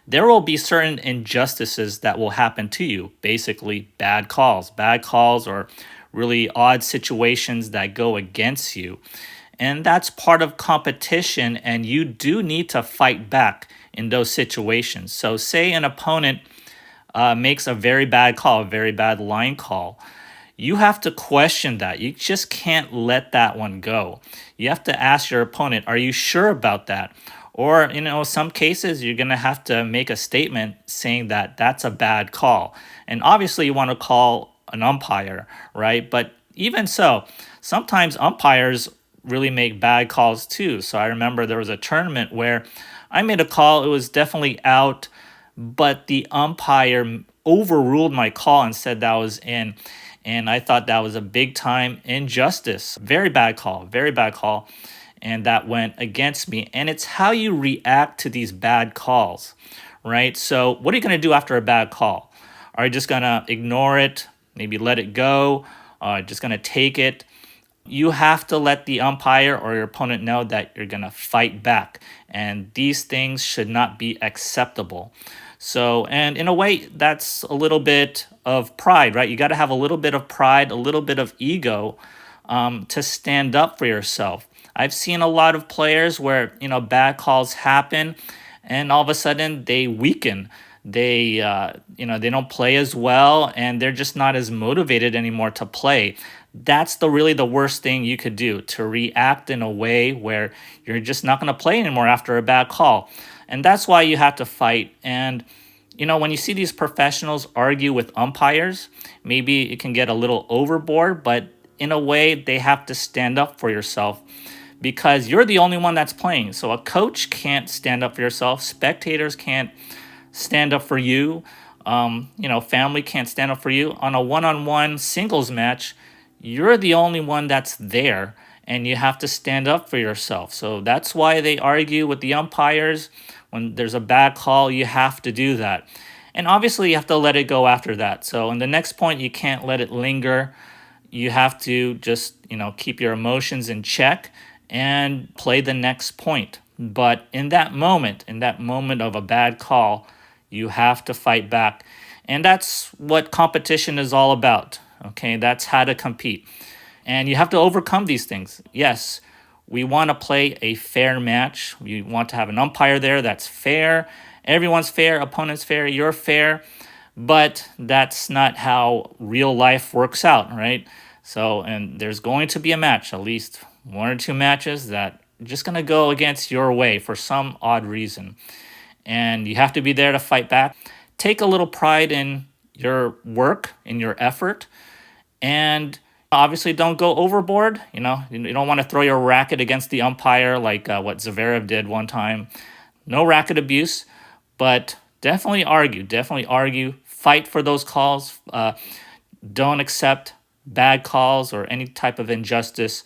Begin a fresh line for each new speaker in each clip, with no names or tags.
there will be certain injustices that will happen to you. Basically, bad calls, or really odd situations that go against you. And that's part of competition, and you do need to fight back in those situations. So, say an opponent makes a very bad call, a very bad line call. You have to question that. You just can't let that one go. You have to ask your opponent, are you sure about that? Or, some cases you're going to have to make a statement saying that that's a bad call. And obviously, you want to call an umpire, right? But even so, sometimes umpires really make bad calls too. So I remember there was a tournament where I made a call, it was definitely out, but the umpire overruled my call and said that was in. And I thought that was a big time injustice. Very bad call, very bad call. And that went against me. And it's how you react to these bad calls, right? So, what are you going to do after a bad call? Are you just going to ignore it, maybe let it go, just going to take it? You have to let the umpire or your opponent know that you're going to fight back. And these things should not be acceptable. So, and in a way, that's a little bit of pride, right? You got to have a little bit of pride, a little bit of ego to stand up for yourself. I've seen a lot of players where, bad calls happen and all of a sudden they weaken. They don't play as well, and they're just not as motivated anymore to play. That's really the worst thing you could do, to react in a way where you're just not going to play anymore after a bad call. And that's why you have to fight. And when you see these professionals argue with umpires, maybe it can get a little overboard, but in a way they have to stand up for yourself, because you're the only one that's playing. So a coach can't stand up for yourself. Spectators can't stand up for you. Family can't stand up for you. On a one-on-one singles match, you're the only one that's there, and you have to stand up for yourself. So that's why they argue with the umpires. When there's a bad call, you have to do that. And obviously, you have to let it go after that. So in the next point, you can't let it linger. You have to just, keep your emotions in check and play the next point. But in that moment of a bad call, you have to fight back. And that's what competition is all about. Okay, that's how to compete. And you have to overcome these things. Yes, we want to play a fair match. We want to have an umpire there that's fair. Everyone's fair, opponent's fair, you're fair. But that's not how real life works out, right? So, and there's going to be a match, at least one or two matches that are just going to go against your way for some odd reason. And you have to be there to fight back. Take a little pride in your work, in your effort, and obviously don't go overboard. You don't want to throw your racket against the umpire like what Zverev did one time. No racket abuse, but definitely argue, fight for those calls. Don't accept bad calls or any type of injustice.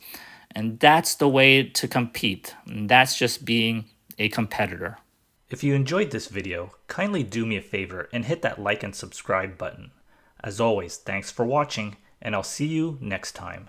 And that's the way to compete. And that's just being a competitor. If you enjoyed this video, kindly do me a favor and hit that like and subscribe button. As always, thanks for watching, and I'll see you next time.